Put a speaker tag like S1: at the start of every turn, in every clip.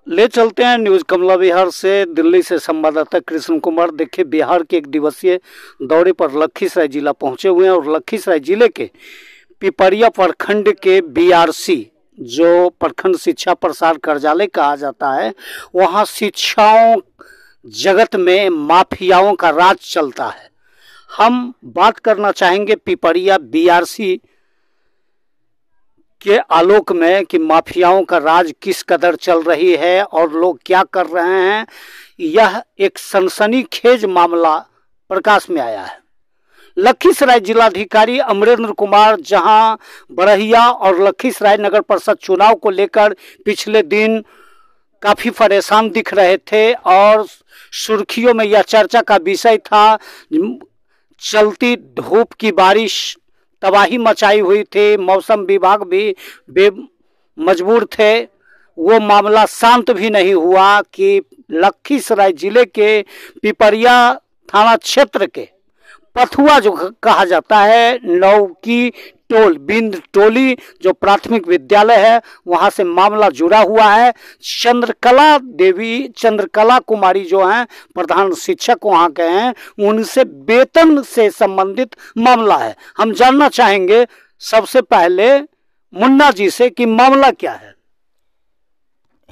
S1: ले चलते हैं न्यूज कमला विहार से। दिल्ली से संवाददाता कृष्ण कुमार। देखिए, बिहार के एक दिवसीय दौरे पर लखीसराय जिला पहुंचे हुए हैं और लखीसराय जिले के पिपरिया प्रखंड के बीआरसी, जो प्रखंड शिक्षा प्रसार कार्यालय कहा जाता है, वहां शिक्षाओं जगत में माफियाओं का राज चलता है। हम बात करना चाहेंगे पिपरिया बीआरसी के आलोक में कि माफियाओं का राज किस कदर चल रही है और लोग क्या कर रहे हैं। यह एक सनसनीखेज मामला प्रकाश में आया है। लखीसराय जिलाधिकारी अमरेंद्र कुमार जहां बड़हिया और लखीसराय नगर परिषद चुनाव को लेकर पिछले दिन काफी परेशान दिख रहे थे और सुर्खियों में यह चर्चा का विषय था। चलती धूप की बारिश तबाही मचाई हुई थी, मौसम विभाग भी मजबूर थे। वो मामला शांत भी नहीं हुआ कि लखीसराय जिले के पिपरिया थाना क्षेत्र के पथुआ जो कहा जाता है, नौकी टोल बिंद टोली जो प्राथमिक विद्यालय है, वहां से मामला जुड़ा हुआ है। चंद्रकला कुमारी जो हैं प्रधान शिक्षक वहां के हैं, उनसे वेतन से संबंधित मामला है। हम जानना चाहेंगे सबसे पहले मुन्ना जी से कि मामला क्या है।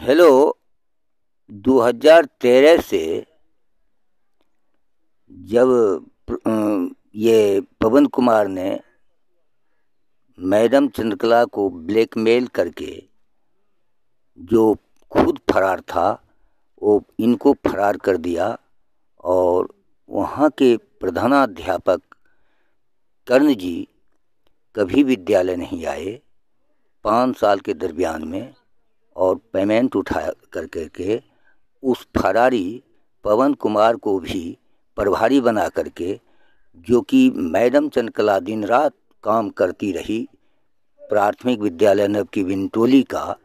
S2: हेलो, 2013 से जब ये पवन कुमार ने मैडम चंद्रकला को ब्लैकमेल करके जो खुद फरार था वो इनको फरार कर दिया और वहाँ के प्रधानाध्यापक कर्ण जी कभी विद्यालय नहीं आए 5 साल के दरमियान में, और पेमेंट उठा करके उस फरारी पवन कुमार को भी प्रभारी बना करके, जो कि मैडम चंद्रकला दिन रात काम करती रही प्राथमिक विद्यालय नवकी विंटोली का,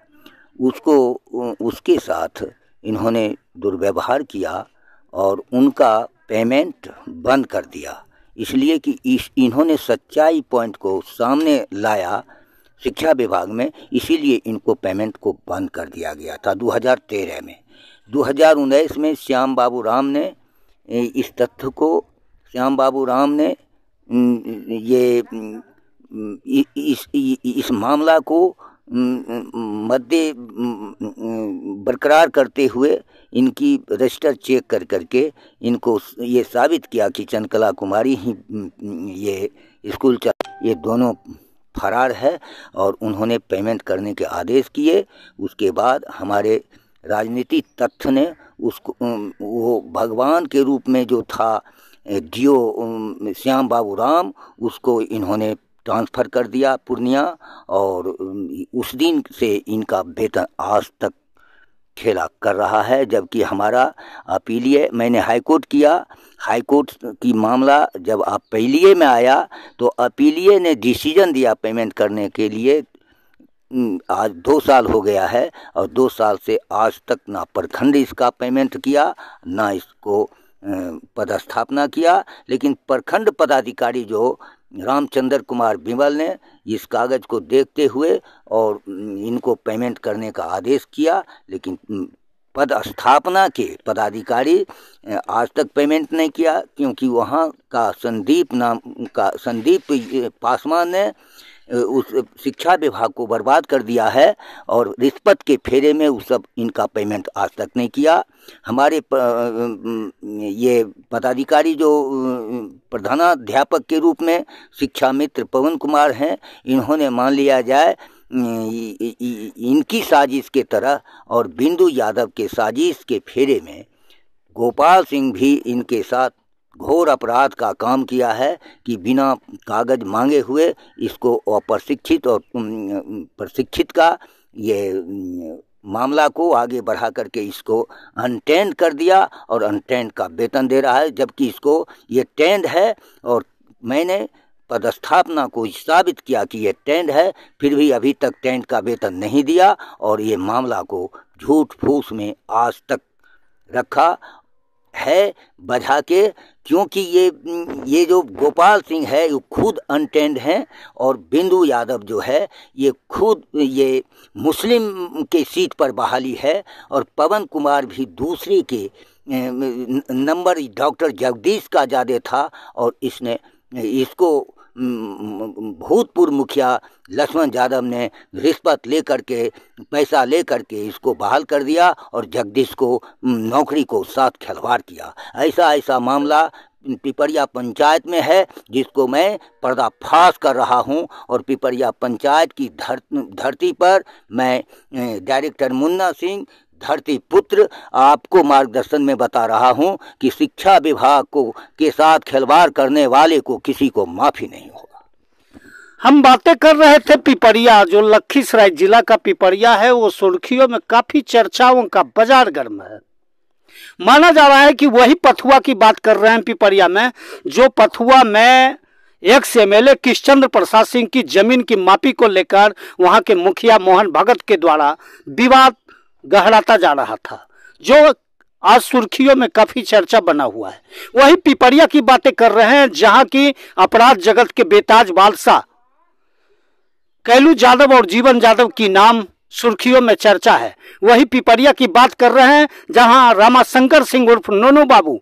S2: उसके साथ इन्होंने दुर्व्यवहार किया और उनका पेमेंट बंद कर दिया। इसलिए कि इन्होंने सच्चाई पॉइंट को सामने लाया शिक्षा विभाग में, इसीलिए इनको पेमेंट को बंद कर दिया गया था 2013 में। 2019 में श्याम बाबू राम ने इस तथ्य को ये इस मामला को मध्य बरकरार करते हुए इनकी रजिस्टर चेक करके इनको ये साबित किया कि चंद्रकला कुमारी ही ये स्कूल ये दोनों फरार है और उन्होंने पेमेंट करने के आदेश किए। उसके बाद हमारे राजनीतिक तथ्य ने उसको वो भगवान के रूप में जो था डीओ श्याम बाबू राम, उसको इन्होंने ट्रांसफ़र कर दिया पूर्णिया, और उस दिन से इनका वेतन आज तक खेला कर रहा है। जबकि हमारा अपीलीय मैंने हाईकोर्ट किया, हाईकोर्ट की मामला जब अपीलीय में आया तो अपीलीय ने डिसीजन दिया पेमेंट करने के लिए। आज 2 साल हो गया है और 2 साल से आज तक ना प्रखंड इसका पेमेंट किया ना इसको पदस्थापना किया। लेकिन प्रखंड पदाधिकारी जो रामचंद्र कुमार बिमल ने इस कागज़ को देखते हुए और इनको पेमेंट करने का आदेश किया, लेकिन पदस्थापना के पदाधिकारी आज तक पेमेंट नहीं किया, क्योंकि वहाँ का संदीप पासवान ने उस शिक्षा विभाग को बर्बाद कर दिया है और रिश्वत के फेरे में उस सब इनका पेमेंट आज तक नहीं किया। हमारे ये पदाधिकारी जो प्रधानाध्यापक के रूप में शिक्षा मित्र पवन कुमार हैं, इन्होंने मान लिया जाए इनकी साजिश के तरह और बिंदु यादव के साजिश के फेरे में गोपाल सिंह भी इनके साथ घोर अपराध का काम किया है कि बिना कागज मांगे हुए इसको अप्रशिक्षित और प्रशिक्षित का ये मामला को आगे बढ़ा करके इसको अनटेंड कर दिया और अनटेंड का वेतन दे रहा है, जबकि इसको ये टेंड है। और मैंने पदस्थापना को साबित किया कि ये टेंड है, फिर भी अभी तक टेंड का वेतन नहीं दिया और ये मामला को झूठ फूस में आज तक रखा। है बजा के, क्योंकि ये जो गोपाल सिंह है ये खुद अनटेंड हैं और बिंदु यादव जो है ये खुद ये मुस्लिम के सीट पर बहाली है, और पवन कुमार भी दूसरे के नंबर डॉक्टर जगदीश का ज़्यादा था, और इसने इसको भूतपूर्व मुखिया लक्ष्मण यादव ने रिश्वत लेकर के पैसा लेकर के इसको बहाल कर दिया और जगदीश को नौकरी को साथ खिलवाड़ किया। ऐसा मामला पिपरिया पंचायत में है जिसको मैं पर्दाफाश कर रहा हूं, और पिपरिया पंचायत की धरती पर मैं डायरेक्टर मुन्ना सिंह धरती पुत्र आपको मार्गदर्शन में बता रहा हूं कि शिक्षा विभाग को के साथ खिलवाड़ करने वाले को किसी को माफी नहीं होगा।
S1: हम बातें कर रहे थे पिपरिया, जो लखीसराय जिला का पिपरिया है वो सुर्खियों में काफी चर्चाओं का बाजार गर्म है। माना जा रहा है कि वही पथुआ की बात कर रहे हैं पिपरिया में, जो पथुआ में एक्स एमएलए किशचंद्र प्रसाद सिंह की जमीन की मापी को लेकर वहां के मुखिया मोहन भगत के द्वारा विवाद गहराता जा रहा था, जो आज सुर्खियों में काफी चर्चा बना हुआ है। वही पिपरिया की बातें कर रहे हैं जहां की अपराध जगत के बेताज बादशाह कैलू यादव और जीवन यादव की नाम सुर्खियों में चर्चा है। वही पिपरिया की बात कर रहे हैं जहां रामाशंकर सिंह उर्फ नोनू बाबू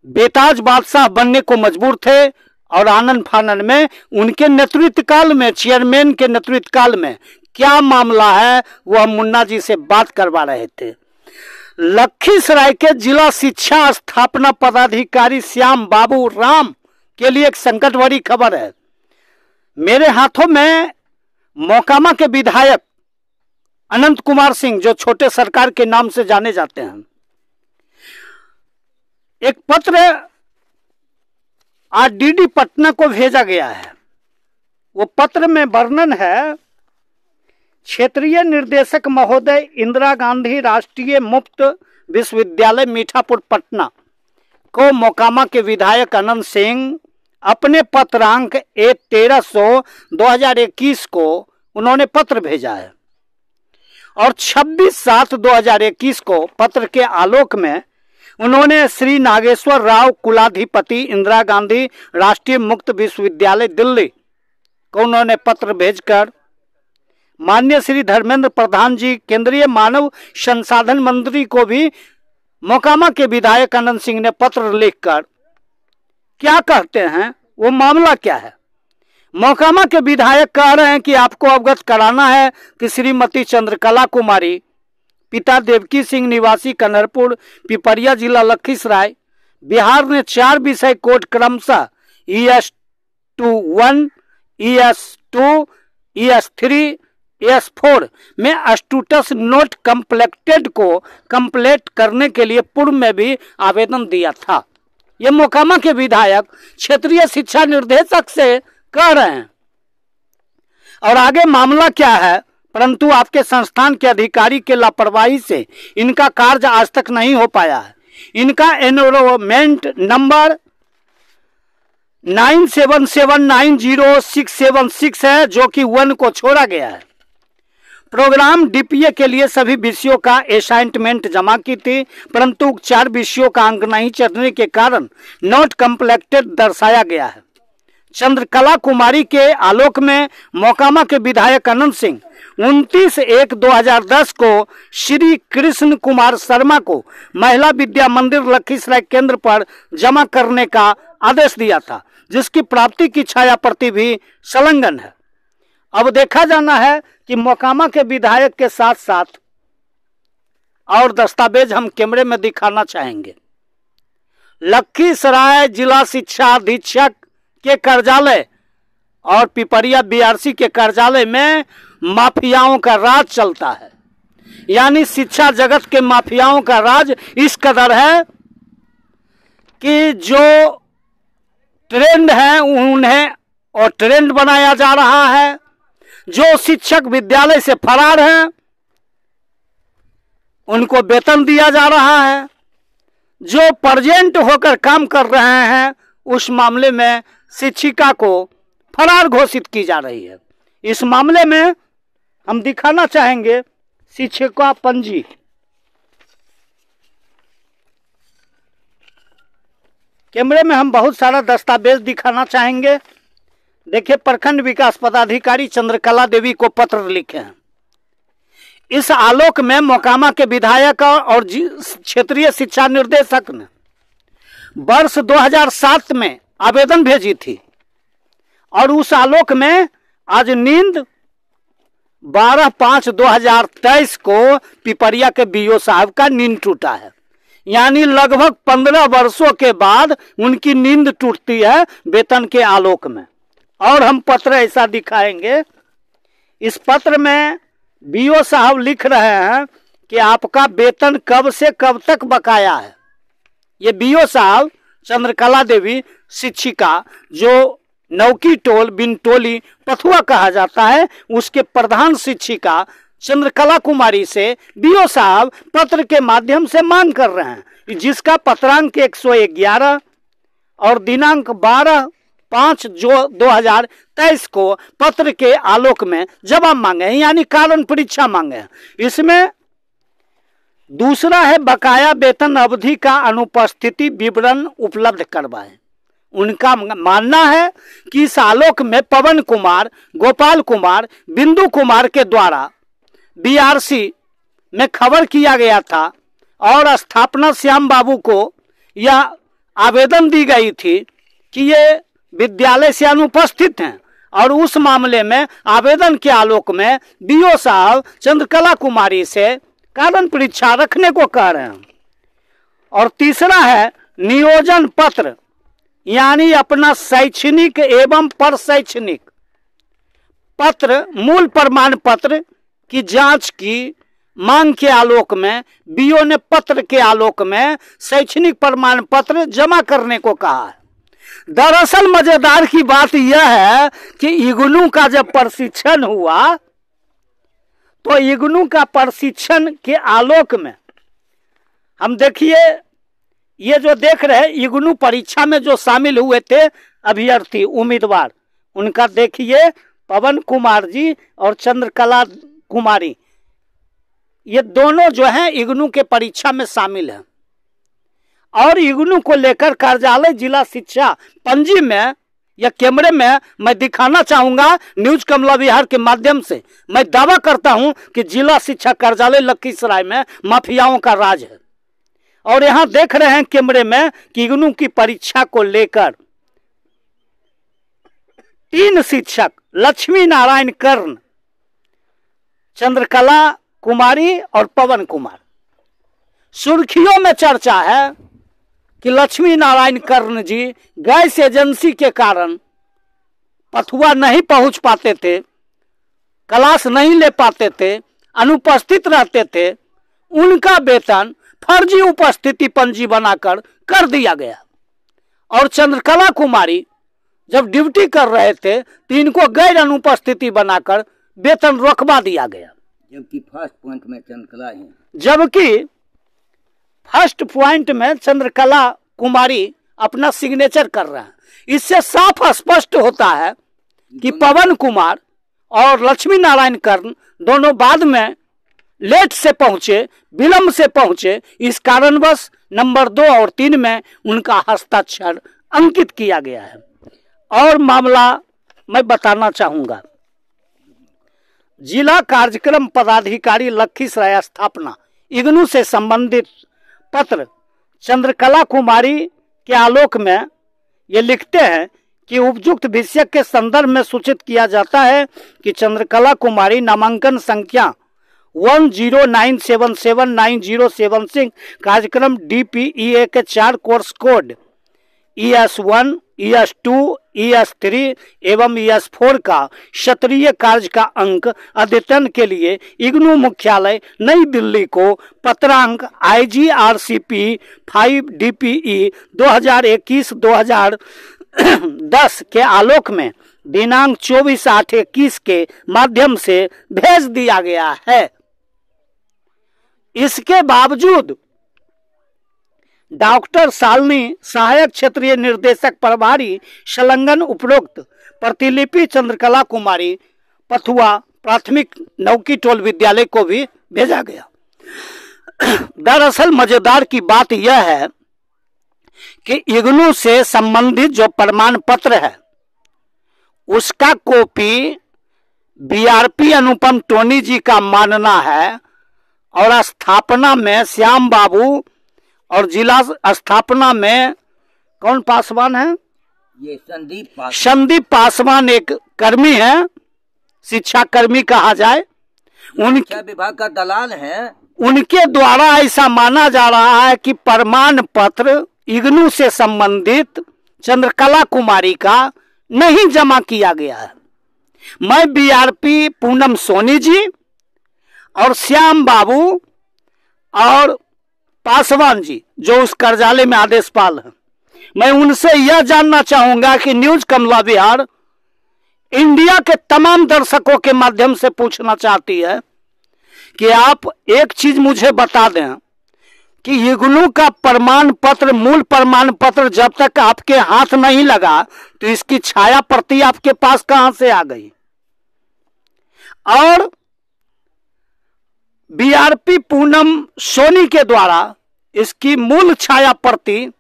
S1: बेताज बादशाह बनने को मजबूर थे, और आनंद फानन में उनके नेतृत्व काल में, चेयरमैन के नेतृत्व काल में क्या मामला है वो हम मुन्ना जी से बात करवा रहे थे। लखीसराय के जिला शिक्षा स्थापना पदाधिकारी श्याम बाबू राम के लिए एक संकट भरी खबर है। मेरे हाथों में मोकामा के विधायक अनंत कुमार सिंह, जो छोटे सरकार के नाम से जाने जाते हैं, एक पत्र आज डीडी पटना को भेजा गया है। वो पत्र में वर्णन है, क्षेत्रीय निर्देशक महोदय इंदिरा गांधी राष्ट्रीय मुक्त विश्वविद्यालय मीठापुर पटना को मोकामा के विधायक अनंत सिंह अपने पत्रांक 1300/2021 को उन्होंने पत्र भेजा है, और 26/7/2021 को पत्र के आलोक में उन्होंने श्री नागेश्वर राव कुलाधिपति इंदिरा गांधी राष्ट्रीय मुक्त विश्वविद्यालय दिल्ली को उन्होंने पत्र भेजकर माननीय श्री धर्मेंद्र प्रधान जी केंद्रीय मानव संसाधन मंत्री को भी मोकामा के विधायक अनंत सिंह ने पत्र लिखकर क्या कहते हैं, वो मामला क्या है। मोकामा के विधायक कह रहे हैं कि आपको अवगत कराना है कि श्रीमती चंद्रकला कुमारी पिता देवकी सिंह निवासी कन्हरपुर पिपरिया जिला लखीसराय बिहार ने 4 विषय कोड क्रमशः ES21, ES2, ES3, ES4 में स्टूटस नोट कंप्लेक्टेड को कंप्लीट करने के लिए पूर्व में भी आवेदन दिया था। ये मोकामा के विधायक क्षेत्रीय शिक्षा निर्देशक से कह रहे हैं। और आगे मामला क्या है, परंतु आपके संस्थान के अधिकारी के लापरवाही से इनका कार्य आज तक नहीं हो पाया है। इनका एनरोलमेंट नंबर 97790676 है, जो कि 1 को छोड़ा गया है। प्रोग्राम डीपीए के लिए सभी विषयों का असाइनमेंट जमा की थी, परंतु 4 विषयों का अंक नहीं चढ़ने के कारण नॉट कंप्लीटेड दर्शाया गया है। चंद्रकला कुमारी के आलोक में मोकामा के विधायक अनंत सिंह 29/1/2010 को श्री कृष्ण कुमार शर्मा को महिला विद्या मंदिर लखीसराय केंद्र पर जमा करने का आदेश दिया था, जिसकी प्राप्ति की छाया प्रति भी संलग्न है। अब देखा जाना है कि मोकामा के विधायक के साथ साथ और दस्तावेज हम कैमरे में दिखाना चाहेंगे। लखीसराय जिला शिक्षा अधीक्षक के कार्यालय और पिपरिया बीआरसी के कार्यालय में माफियाओं का राज चलता है। यानी शिक्षा जगत के माफियाओं का राज इस कदर है कि जो ट्रेंड है उन्हें और ट्रेंड बनाया जा रहा है। जो शिक्षक विद्यालय से फरार हैं उनको वेतन दिया जा रहा है। जो प्रेजेंट होकर काम कर रहे हैं उस मामले में शिक्षिका को फरार घोषित की जा रही है। इस मामले में हम दिखाना चाहेंगे शिक्षिका पंजी। कैमरे में हम बहुत सारा दस्तावेज दिखाना चाहेंगे। देखिए, प्रखंड विकास पदाधिकारी चंद्रकला देवी को पत्र लिखे हैं। इस आलोक में मोकामा के विधायक और क्षेत्रीय शिक्षा निर्देशक ने वर्ष 2007 में आवेदन भेजी थी और उस आलोक में आज नींद 12/5/2023 को पिपरिया के बीओ साहब का नींद टूटा है। यानी लगभग 15 वर्षों के बाद उनकी नींद टूटती है वेतन के आलोक में। और हम पत्र ऐसा दिखाएंगे। इस पत्र में बीओ साहब लिख रहे हैं कि आपका वेतन कब से कब तक बकाया है। ये बीओ साहब चंद्रकला देवी शिक्षिका, जो नौकी टोल बिनटोली पथुआ कहा जाता है, उसके प्रधान शिक्षिका चंद्रकला कुमारी से बीओ साहब पत्र के माध्यम से मांग कर रहे हैं, जिसका पत्रांक 111 और दिनांक 12/5/2023 को पत्र के आलोक में जवाब मांगे हैं, यानी कारण परीक्षा मांगे हैं। इसमें दूसरा है बकाया वेतन अवधि का अनुपस्थिति विवरण उपलब्ध करवाएं। उनका मानना है कि इस आलोक में पवन कुमार, गोपाल कुमार, बिंदु कुमार के द्वारा बीआरसी में खबर किया गया था और स्थापना श्याम बाबू को यह आवेदन दी गई थी कि ये विद्यालय से अनुपस्थित हैं, और उस मामले में आवेदन के आलोक में बीओ साहब चंद्रकला कुमारी से कारण परीक्षा रखने को कह रहे हैं। और तीसरा है नियोजन पत्र, यानी अपना शैक्षणिक एवं परशैक्षणिक पत्र मूल प्रमाण पत्र की जांच की मांग के आलोक में बीओ ने पत्र के आलोक में शैक्षणिक प्रमाण पत्र जमा करने को कहा है। दरअसल मजेदार की बात यह है कि इग्नू का जब प्रशिक्षण हुआ तो इग्नू का प्रशिक्षण के आलोक में हम देखिए, ये जो देख रहे हैं इग्नू परीक्षा में जो शामिल हुए थे अभ्यर्थी उम्मीदवार, उनका देखिए पवन कुमार जी और चंद्रकला कुमारी, ये दोनों जो हैं इग्नू के परीक्षा में शामिल हैं। और इग्नू को लेकर कार्यालय जिला शिक्षा पंजी में या कैमरे में मैं दिखाना चाहूंगा, न्यूज कमला बिहार के माध्यम से मैं दावा करता हूं कि जिला शिक्षा कार्यालय लखीसराय में माफियाओं का राज है। और यहां देख रहे हैं कैमरे में कि इग्नू की परीक्षा को लेकर 3 शिक्षक लक्ष्मी नारायण कर्ण, चंद्रकला कुमारी और पवन कुमार, सुर्खियों में चर्चा है कि लक्ष्मी नारायण कर्ण जी गैस एजेंसी के कारण पथुआ नहीं पहुंच पाते थे, क्लास नहीं ले पाते थे, अनुपस्थित रहते थे। उनका वेतन फर्जी उपस्थिति पंजी बनाकर कर दिया गया। और चंद्रकला कुमारी जब ड्यूटी कर रहे थे तो इनको गैर अनुपस्थिति बनाकर वेतन रोकवा दिया गया।
S2: जबकि फर्स्ट पॉइंट में चंद्रकला है,
S1: जबकि फर्स्ट पॉइंट में चंद्रकला कुमारी अपना सिग्नेचर कर रहा है। इससे साफ स्पष्ट होता है कि पवन कुमार और लक्ष्मी नारायण कर्ण दोनों बाद में लेट से पहुंचे, विलंब से पहुंचे। इस कारणवश नंबर 2 और 3 में उनका हस्ताक्षर अंकित किया गया है। और मामला मैं बताना चाहूंगा, जिला कार्यक्रम पदाधिकारी लखीसराय स्थापना इग्नू से संबंधित पत्र चंद्रकला कुमारी के आलोक में ये लिखते हैं कि उपयुक्त विषय के संदर्भ में सूचित किया जाता है कि चंद्रकला कुमारी नामांकन संख्या 10977907 कार्यक्रम DPEA के 4 course code ES1, ES2, ES3 एवं ES4 का क्षेत्रीय कार्य का अंक अद्यतन के लिए इग्नू मुख्यालय नई दिल्ली को पत्रांक IGRCP 5 DPE 2021-2010 के आलोक में दिनांक 24/8/21 के माध्यम से भेज दिया गया है। इसके बावजूद डॉक्टर शालिनी सहायक क्षेत्रीय निर्देशक प्रभारी संलग्न उपरोक्त प्रतिलिपि चंद्रकला कुमारी पथुआ प्राथमिक नौकी टोल विद्यालय को भी भेजा गया। दरअसल मजेदार की बात यह है कि इग्नू से संबंधित जो प्रमाण पत्र है उसका कॉपी बीआरपी अनुपम टोनी जी का मानना है, और स्थापना में श्याम बाबू और जिला स्थापना में कौन पासवान है?
S2: ये
S1: संदीप पासवान एक कर्मी है, शिक्षा कर्मी कहा जाए, उनके
S2: विभाग का दलाल है।
S1: उनके द्वारा ऐसा माना जा रहा है कि प्रमाण पत्र इग्नू से संबंधित चंद्रकला कुमारी का नहीं जमा किया गया है। मैं बीआरपी पूनम सोनी जी और श्याम बाबू और पासवान जी जो उस कार्यालय में आदेशपाल हैं, मैं उनसे यह जानना चाहूंगा कि न्यूज कमला बिहार इंडिया के तमाम दर्शकों के माध्यम से पूछना चाहती है कि आप एक चीज मुझे बता दें कि इग्नू का प्रमाण पत्र, मूल प्रमाण पत्र जब तक आपके हाथ नहीं लगा तो इसकी छाया प्रति आपके पास कहां से आ गई? और बीआरपी पूनम सोनी के द्वारा इसकी मूल छाया प्रति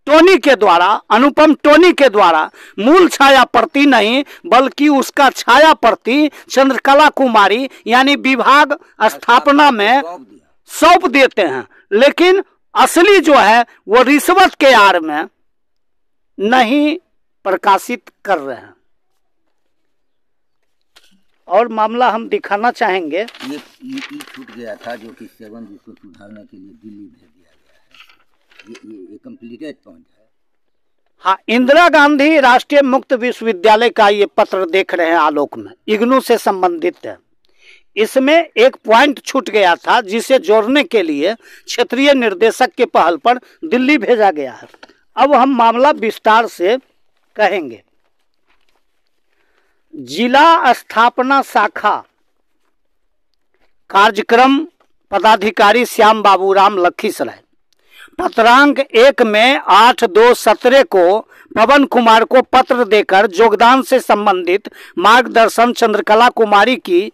S1: टोनी के द्वारा अनुपम टोनी के द्वारा मूल छाया प्रति नहीं बल्कि उसका छाया प्रति चंद्रकला कुमारी यानी विभाग स्थापना में सौंप देते हैं, लेकिन असली जो है वो रिश्वत के आड़ में नहीं प्रकाशित कर रहे हैं। और मामला हम दिखाना चाहेंगे।
S2: ये छूट गया था जो कि 7 जिसको सुधारने के लिए दिल्ली भेज दिया गया है। ये कंप्लीटेड पॉइंट है।
S1: हाँ, इंदिरा गांधी राष्ट्रीय मुक्त विश्वविद्यालय का ये पत्र देख रहे हैं आलोक में, इग्नू से संबंधित है। इसमें एक पॉइंट छूट गया था जिसे जोड़ने के लिए क्षेत्रीय निर्देशक के पहल पर दिल्ली भेजा गया है। अब हम मामला विस्तार से कहेंगे। जिला स्थापना शाखा कार्यक्रम पदाधिकारी श्याम बाबूराम लखीसराय पत्रांक 1 में 8/2/17 को पवन कुमार को पत्र देकर योगदान से संबंधित मार्गदर्शन चंद्रकला कुमारी की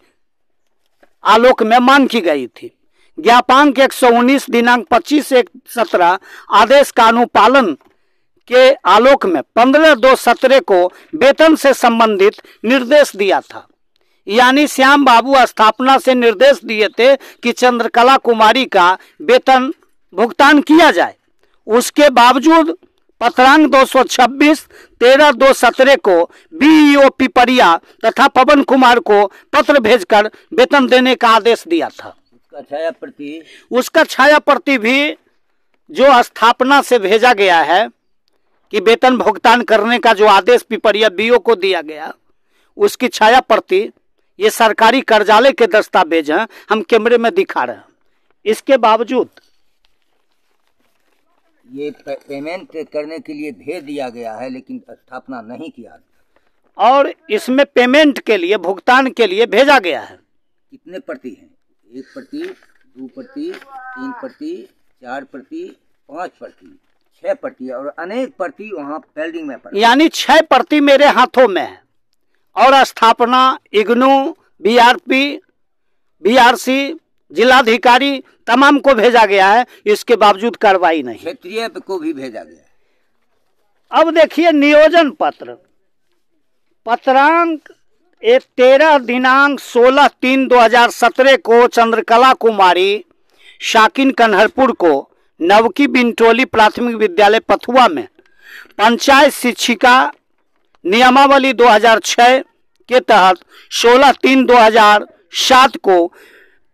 S1: आलोक में मांग की गई थी। ज्ञापांक 119 दिनांक 25/1/17 आदेश का अनुपालन के आलोक में 15/2/17 को वेतन से संबंधित निर्देश दिया था। यानी श्याम बाबू स्थापना से निर्देश दिए थे कि चंद्रकला कुमारी का वेतन भुगतान किया जाए। उसके बावजूद पत्रांक 226 13/2/17 को बीईओ पिपरिया तथा पवन कुमार को पत्र भेजकर वेतन देने का आदेश दिया था। उसका छाया प्रति भी जो स्थापना से भेजा गया है कि वेतन भुगतान करने का जो आदेश पिपरिया बीओ को दिया गया, उसकी छाया प्रति ये सरकारी कार्यालय के दस्तावेज हैं, हम कैमरे में दिखा रहे हैं। इसके बावजूद
S2: ये पेमेंट करने के लिए भेज दिया गया है लेकिन स्थापना नहीं किया,
S1: और इसमें पेमेंट के लिए भुगतान के लिए भेजा गया है।
S2: कितने प्रति हैं? 1 प्रति, 2 प्रति, 3 प्रति, 4 प्रति, 5 प्रति, 6 प्रति और अनेक प्रति वहाँ पेंडिंग में पड़ा।
S1: यानी 6 प्रति मेरे हाथों में है और स्थापना, इग्नू, बीआरपी, बीआरसी, जिलाधिकारी तमाम को भेजा गया है। इसके बावजूद कार्रवाई नहीं।
S2: क्षेत्रीय को भी भेजा गया है।
S1: अब देखिए नियोजन पत्र पत्रांक 13 दिनांक 16/3/2017 को चंद्रकला कुमारी शाकिन कन्हरपुर को नवकी बिंटोली प्राथमिक विद्यालय पथुआ में पंचायत शिक्षिका नियमावली 2006 के तहत 16/3/2007 को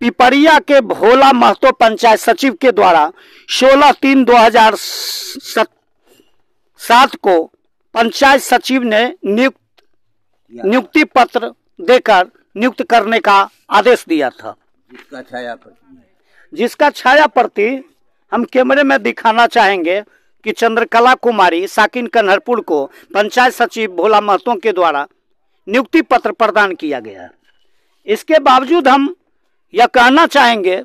S1: पिपरिया के भोला महतो पंचायत सचिव के द्वारा 16/3/2007 को पंचायत सचिव ने नियुक्ति पत्र देकर नियुक्त करने का आदेश दिया था। जिसका छाया प्रति हम कैमरे में दिखाना चाहेंगे कि चंद्रकला कुमारी साकिन कन्हरपुर को पंचायत सचिव भोला महतो के द्वारा नियुक्ति पत्र प्रदान किया गया है। इसके बावजूद हम यह कहना चाहेंगे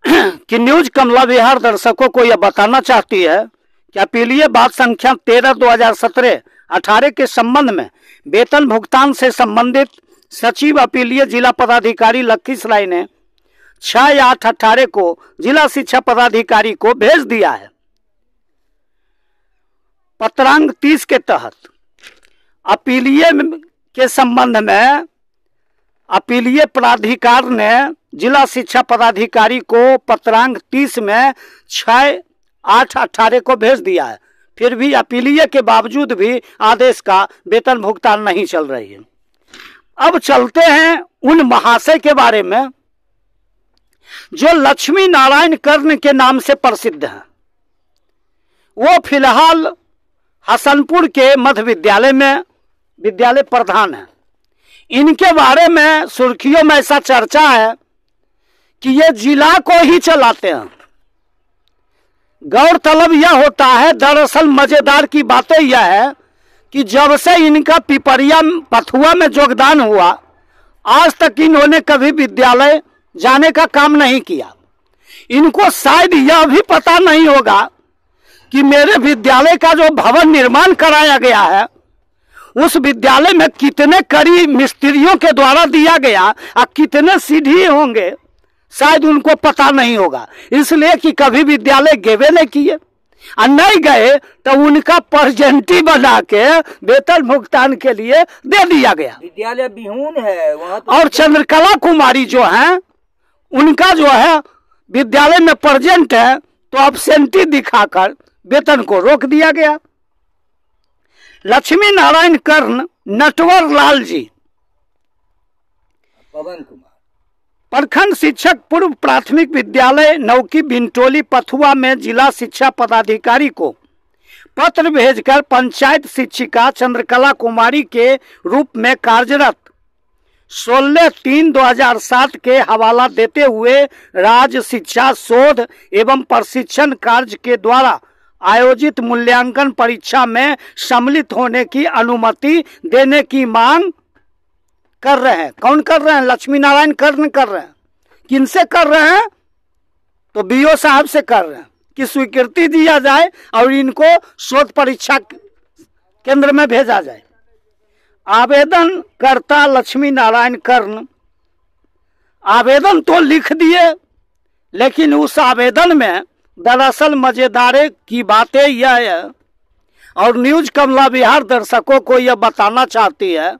S1: कि न्यूज कमला बिहार दर्शकों को यह बताना चाहती है कि अपीलीय बात संख्या 13/2017-18 के संबंध में वेतन भुगतान से संबंधित सचिव अपीलीय जिला पदाधिकारी लखीसराय ने 6/8/18 को जिला शिक्षा पदाधिकारी को भेज दिया है। पत्रांग 30 के तहत अपीलीय के संबंध में अपीलीय प्राधिकार ने जिला शिक्षा पदाधिकारी को पत्रांग 30 में 6/8/18 को भेज दिया है। फिर भी अपीलीय के बावजूद भी आदेश का वेतन भुगतान नहीं चल रही है। अब चलते हैं उन महाशय के बारे में जो लक्ष्मी नारायण कर्ण के नाम से प्रसिद्ध हैं। वो फिलहाल हसनपुर के मध्य विद्यालय में विद्यालय प्रधान है। इनके बारे में सुर्खियों में ऐसा चर्चा है कि ये जिला को ही चलाते हैं। गौरतलब यह होता है, दरअसल मजेदार की बातें यह है कि जब से इनका पिपरिया पथुआ में योगदान हुआ, आज तक इन्होंने कभी विद्यालय जाने का काम नहीं किया। इनको शायद यह भी पता नहीं होगा कि मेरे विद्यालय का जो भवन निर्माण कराया गया है उस विद्यालय में कितने कड़ी मिस्त्रियों के द्वारा दिया गया और कितने सीढ़ी होंगे, शायद उनको पता नहीं होगा। इसलिए कि कभी विद्यालय गए नहीं किए और नहीं गए तो उनका परजेंटी बना के वेतन भुगतान के लिए दे दिया गया।
S2: विद्यालय बिहून है वहाँ तो।
S1: और चंद्रकला कुमारी जो है उनका जो है विद्यालय में प्रेजेंट है तो एब्सेंटी दिखाकर वेतन को रोक दिया गया। लक्ष्मी नारायण कर्ण नटवर लाल जी
S2: पवन कुमार
S1: प्रखंड शिक्षक पूर्व प्राथमिक विद्यालय नौकी बिंटोली पथुआ में जिला शिक्षा पदाधिकारी को पत्र भेजकर पंचायत शिक्षिका चंद्रकला कुमारी के रूप में कार्यरत 16/3/2007 के हवाला देते हुए राज्य शिक्षा शोध एवं प्रशिक्षण कार्य के द्वारा आयोजित मूल्यांकन परीक्षा में सम्मिलित होने की अनुमति देने की मांग कर रहे हैं। कौन कर रहे हैं? लक्ष्मी नारायण कर्ण कर रहे हैं। किनसे कर रहे हैं? तो बीओ साहब से कर रहे हैं कि स्वीकृति दिया जाए और इनको शोध परीक्षा केंद्र में भेजा जाए। आवेदनकर्ता लक्ष्मी नारायण कर्ण आवेदन तो लिख दिए, लेकिन उस आवेदन में दरअसल मजेदार की बातें यह है और न्यूज कमला बिहार दर्शकों को यह बताना चाहती है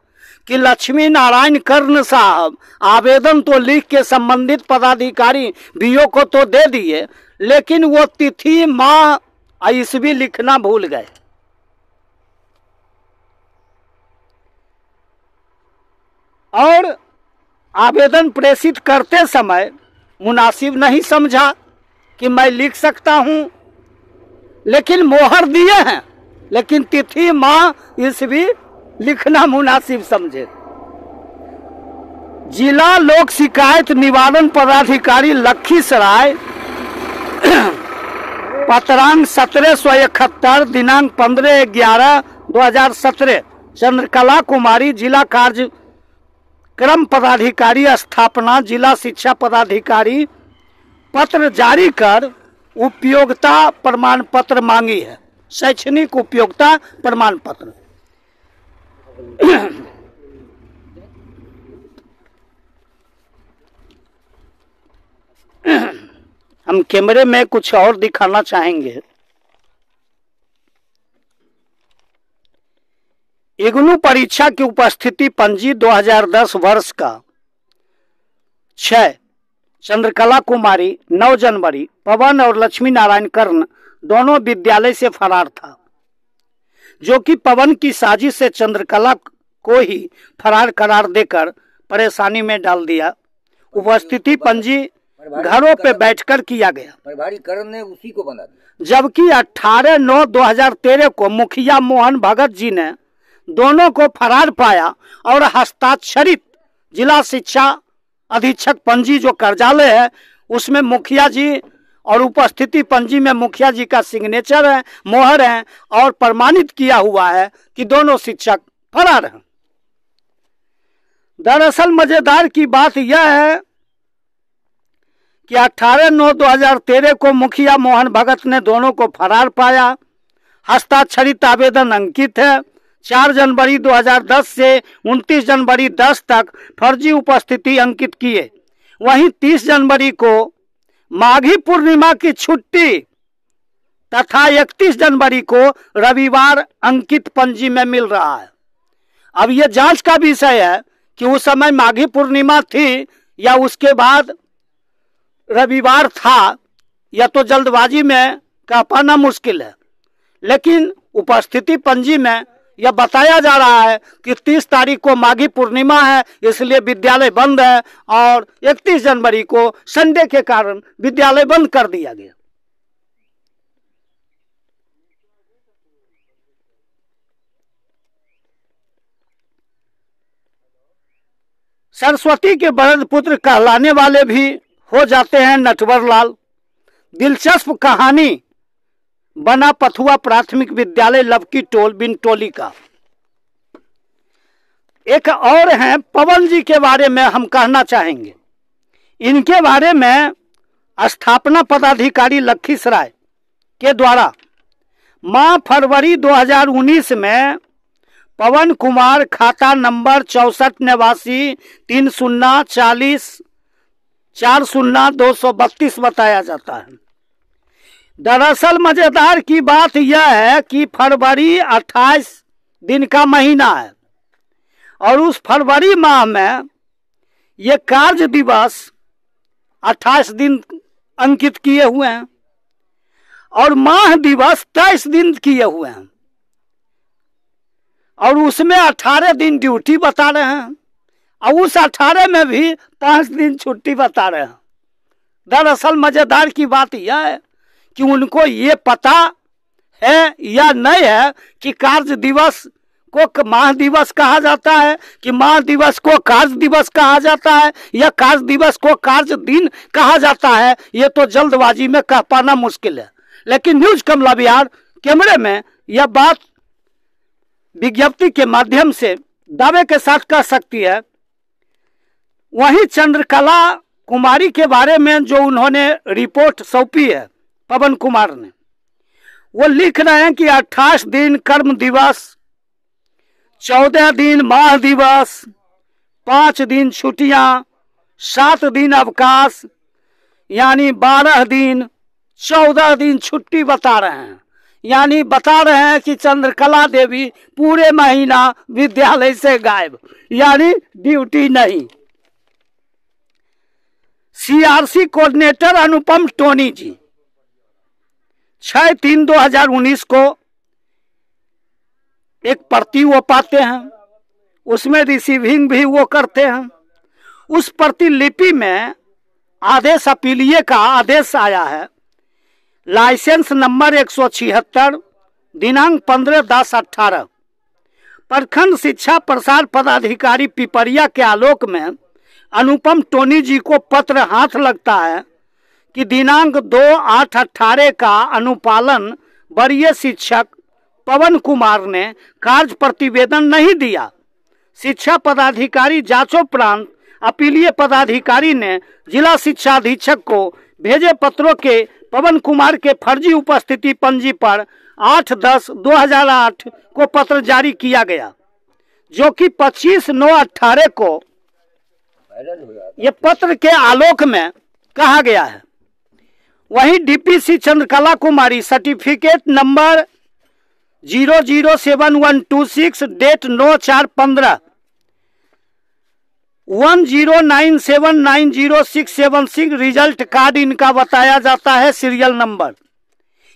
S1: कि लक्ष्मी नारायण कर्ण साहब आवेदन तो लिख के संबंधित पदाधिकारी बीओ को तो दे दिए, लेकिन वो तिथि माह ईस्वी लिखना भूल गए। और आवेदन प्रेषित करते समय मुनासिब नहीं समझा कि मैं लिख सकता हूं, लेकिन मोहर दिए हैं, लेकिन तिथि माह ईस्वी लिखना मुनासिब समझे। जिला लोक शिकायत निवारण पदाधिकारी लखीसराय पत्रांग 1771 दिनांक 15/11/2017 चंद्रकला कुमारी जिला कार्यक्रम पदाधिकारी स्थापना जिला शिक्षा पदाधिकारी पत्र जारी कर उपयोगिता प्रमाण पत्र मांगी है। शैक्षणिक उपयोगिता प्रमाण पत्र। हम कैमरे में कुछ और दिखाना चाहेंगे। इग्नू परीक्षा की उपस्थिति पंजी 2010 वर्ष का 6 चंद्रकला कुमारी 9 जनवरी पवन और लक्ष्मी नारायण कर्ण दोनों विद्यालय से फरार था, जो कि पवन की साजिश से चंद्रकला को ही फरार करार देकर परेशानी में डाल दिया। उपस्थिति पंजी घरों पे बैठकर किया गया।
S2: प्रभारी कर्ण ने उसी को बना दिया।
S1: जबकि 18/9/2013 को मुखिया मोहन भगत जी ने दोनों को फरार पाया और हस्ताक्षरित जिला शिक्षा अधीक्षक पंजी जो कार्यालय है उसमें मुखिया जी और उपस्थिति पंजी में मुखिया जी का सिग्नेचर है, मोहर है और प्रमाणित किया हुआ है कि दोनों शिक्षक फरार हैं। दरअसल मजेदार की बात यह है कि 18/9/2013 को मुखिया मोहन भगत ने दोनों को फरार पाया। हस्ताक्षरित आवेदन अंकित है। 4 जनवरी 2010 से 29 जनवरी 10 तक फर्जी उपस्थिति अंकित किए। वहीं 30 जनवरी को माघी पूर्णिमा की छुट्टी तथा 31 जनवरी को रविवार अंकित पंजी में मिल रहा है। अब यह जांच का विषय है कि उस समय माघी पूर्णिमा थी या उसके बाद रविवार था, या तो जल्दबाजी में कह पाना मुश्किल है। लेकिन उपस्थिति पंजी में यह बताया जा रहा है कि 30 तारीख को माघी पूर्णिमा है, इसलिए विद्यालय बंद है, और 31 जनवरी को संडे के कारण विद्यालय बंद कर दिया गया। सरस्वती के वरद पुत्र कहलाने वाले भी हो जाते हैं नटवर लाल। दिलचस्प कहानी बना पथुआ प्राथमिक विद्यालय लवकी टोल बिनटोली का। एक और हैं पवन जी के बारे में हम कहना चाहेंगे। इनके बारे में स्थापना पदाधिकारी लखीसराय के द्वारा माह फरवरी 2019 में पवन कुमार खाता नंबर 64 निवासी 3040 40232 बताया जाता है। दरअसल मजेदार की बात यह है कि फरवरी 28 दिन का महीना है और उस फरवरी माह में ये कार्य दिवस 28 दिन अंकित किए हुए हैं और माह दिवस 23 दिन किए हुए हैं और उसमें 18 दिन ड्यूटी बता रहे हैं और उस 18 में भी 5 दिन छुट्टी बता रहे हैं। दरअसल मजेदार की बात यह है कि उनको ये पता है या नहीं है कि कार्य दिवस को माह दिवस कहा जाता है, कि माह दिवस को कार्य दिवस कहा जाता है, या कार्य दिवस को कार्य दिन कहा जाता है। ये तो जल्दबाजी में कह पाना मुश्किल है, लेकिन न्यूज कमला बिहार कैमरे में यह बात विज्ञप्ति के माध्यम से दावे के साथ कह सकती है। वहीं चंद्रकला कुमारी के बारे में जो उन्होंने रिपोर्ट सौंपी है पवन कुमार ने, वो लिख रहे हैं कि 28 दिन कर्म दिवस, 14 दिन माह दिवस, 5 दिन छुट्टियां, 7 दिन अवकाश, यानी 12 दिन, 14 दिन छुट्टी बता रहे हैं। यानी बता रहे हैं कि चंद्रकला देवी पूरे महीना विद्यालय से गायब, यानी ड्यूटी नहीं। सीआरसी कोऑर्डिनेटर अनुपम टोनी जी 6/3/2019 को एक प्रति वो पाते हैं, उसमें रिसीविंग भी वो करते हैं। उस प्रतिलिपि में आदेश अपीलीय का आदेश आया है, लाइसेंस नंबर 176 दिनांक 15/10/18। प्रखंड शिक्षा प्रसार पदाधिकारी पिपरिया के आलोक में अनुपम टोनी जी को पत्र हाथ लगता है कि दिनांक 2/8/18 का अनुपालन वरीय शिक्षक पवन कुमार ने कार्य प्रतिवेदन नहीं दिया। शिक्षा पदाधिकारी जांचोपरांत अपीलीय पदाधिकारी ने जिला शिक्षा अधीक्षक को भेजे पत्रों के पवन कुमार के फर्जी उपस्थिति पंजी पर 8/10/2008 को पत्र जारी किया गया, जो कि 25/9/18 को ये पत्र के आलोक में कहा गया है। वहीं DPC Chandrakala Kumari certificate number 007126 date 9/4/15 1097906676 result card इनका बताया जाता है सीरियल नंबर।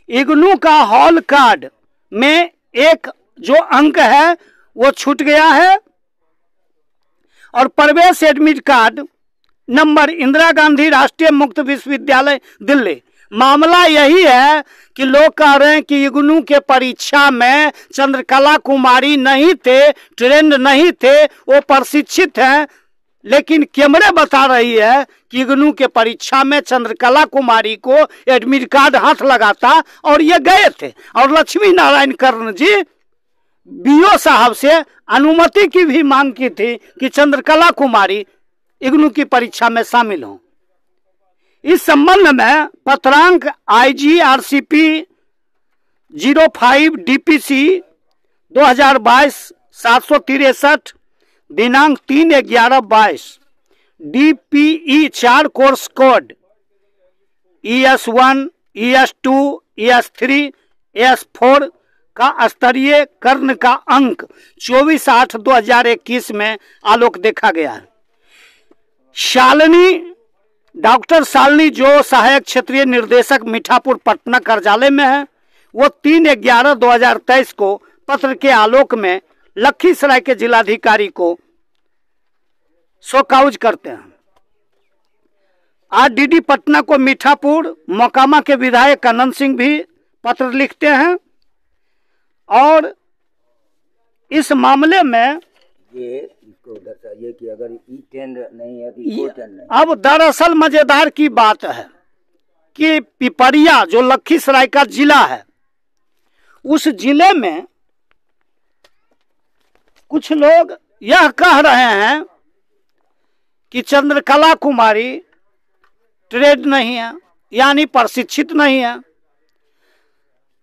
S1: इग्नू का हॉल कार्ड में एक जो अंक है वो छूट गया है और प्रवेश admit card number Indira Gandhi राष्ट्रीय मुक्त विश्वविद्यालय दिल्ली। मामला यही है कि लोग कह रहे हैं कि इग्नू के परीक्षा में चंद्रकला कुमारी नहीं थे, ट्रेंड नहीं थे, वो प्रशिक्षित हैं, लेकिन कैमरे बता रही है कि इग्नू के परीक्षा में चंद्रकला कुमारी को एडमिट कार्ड हाथ लगाता और ये गए थे और लक्ष्मी नारायण कर्ण जी बीओ साहब से अनुमति की भी मांग की थी कि चंद्रकला कुमारी इग्नू की परीक्षा में शामिल हों। इस संबंध में पत्रांक IGRCP 05 DPC 2022-763 दिनांक 3/11/22 DPE 4 course code ES1 ES2 S3 S4 का स्तरीय कर्ण का अंक 24/8/2021 में आलोक देखा गया है। डॉक्टर शालिनी जो सहायक क्षेत्रीय निर्देशक मीठापुर पटना कार्यालय में है, वो 3/11/2023 को पत्र के आलोक में लखीसराय के जिलाधिकारी को शोकाउज करते हैं। आज डीडी पटना को मीठापुर मोकामा के विधायक अनंत सिंह भी पत्र लिखते हैं और इस मामले में
S2: ये इसको दर्शाइए कि अगर E10 नहीं है कि O10 नहीं।
S1: अब दरअसल मजेदार की बात है कि पिपरिया जो लखीसराय का जिला है, उस जिले में कुछ लोग यह कह रहे हैं कि चंद्रकला कुमारी ट्रेड नहीं है, यानी प्रशिक्षित नहीं है।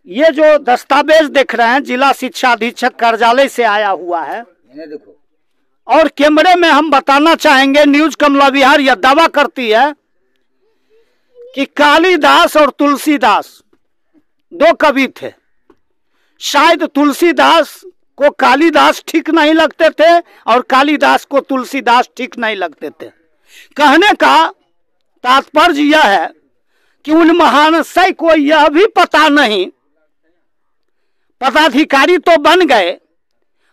S1: ये जो दस्तावेज देख रहे हैं जिला शिक्षा अधीक्षक कार्यालय से आया हुआ है,
S2: देखो।
S1: और कैमरे में हम बताना चाहेंगे, न्यूज कमला विहार यह दावा करती है कि कालिदास और तुलसीदास दो कवि थे। शायद तुलसीदास को कालिदास ठीक नहीं लगते थे और कालिदास को तुलसीदास ठीक नहीं लगते थे। कहने का तात्पर्य यह है कि उन महाशय को यह भी पता नहीं, पदाधिकारी तो बन गए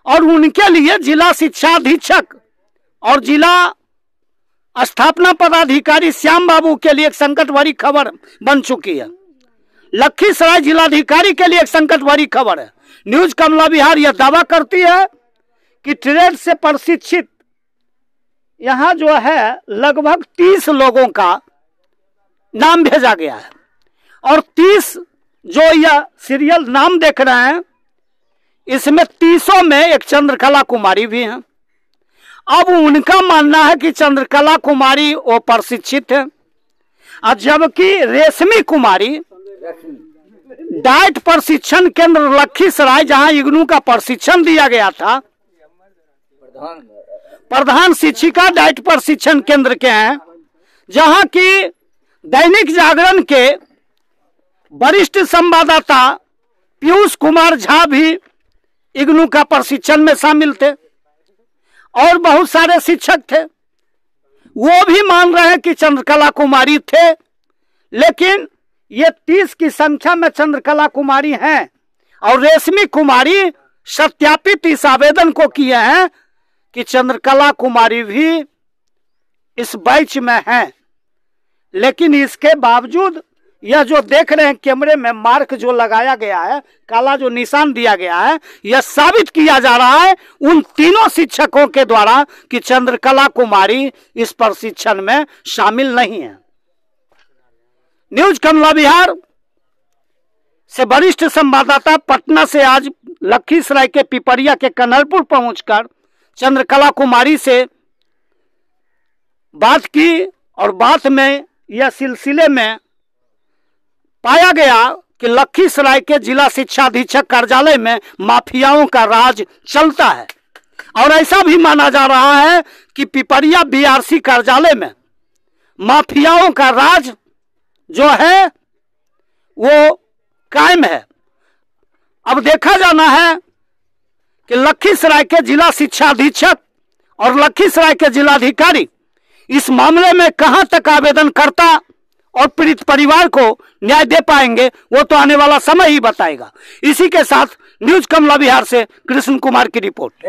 S1: और उनके लिए जिला शिक्षा अधीक्षक और जिला स्थापना पदाधिकारी श्याम बाबू के लिए एक संकट भरी खबर बन चुकी है। लखीसराय जिलाधिकारी के लिए एक संकट भरी खबर है। न्यूज कमला विहार यह दावा करती है कि ट्रेड से प्रशिक्षित यहां जो है लगभग 30 लोगों का नाम भेजा गया है और 30 जो यह सीरियल नाम देख रहे हैं, इसमें 30 में एक चंद्रकला कुमारी भी हैं। अब उनका मानना है कि चंद्रकला कुमारी वो प्रशिक्षित है, और जबकि रेशमी कुमारी डाइट प्रशिक्षण केंद्र लखीसराय, जहां इग्नू का प्रशिक्षण दिया गया था, प्रधान शिक्षिका डाइट प्रशिक्षण केंद्र के हैं, जहां की दैनिक जागरण के वरिष्ठ संवाददाता पीयूष कुमार झा भी इग्नू का प्रशिक्षण में शामिल थे और बहुत सारे शिक्षक थे। वो भी मान रहे हैं कि चंद्रकला कुमारी थे, लेकिन ये 30 की संख्या में चंद्रकला कुमारी हैं और रेशमी कुमारी सत्यापित इस आवेदन को किए हैं कि चंद्रकला कुमारी भी इस बैच में हैं। लेकिन इसके बावजूद यह जो देख रहे हैं कैमरे में मार्क जो लगाया गया है, काला जो निशान दिया गया है, यह साबित किया जा रहा है उन तीनों शिक्षकों के द्वारा कि चंद्रकला कुमारी इस प्रशिक्षण में शामिल नहीं है। न्यूज कमला विहार से वरिष्ठ संवाददाता पटना से आज लखीसराय के पिपरिया के कन्हरपुर पहुंचकर चंद्रकला कुमारी से बात की और बात में यह सिलसिले में पाया गया कि लखीसराय के जिला शिक्षा अधीक्षक कार्यालय में माफियाओं का राज चलता है और ऐसा भी माना जा रहा है कि पिपरिया बीआरसी कार्यालय में माफियाओं का राज जो है वो कायम है। अब देखा जाना है कि लखीसराय के जिला शिक्षा अधीक्षक और लखीसराय के जिलाधिकारी इस मामले में कहां तक आवेदन करता और पीड़ित परिवार को न्याय दे पाएंगे, वो तो आने वाला समय ही बताएगा। इसी के साथ न्यूज कमला विहार से कृष्ण कुमार की रिपोर्ट।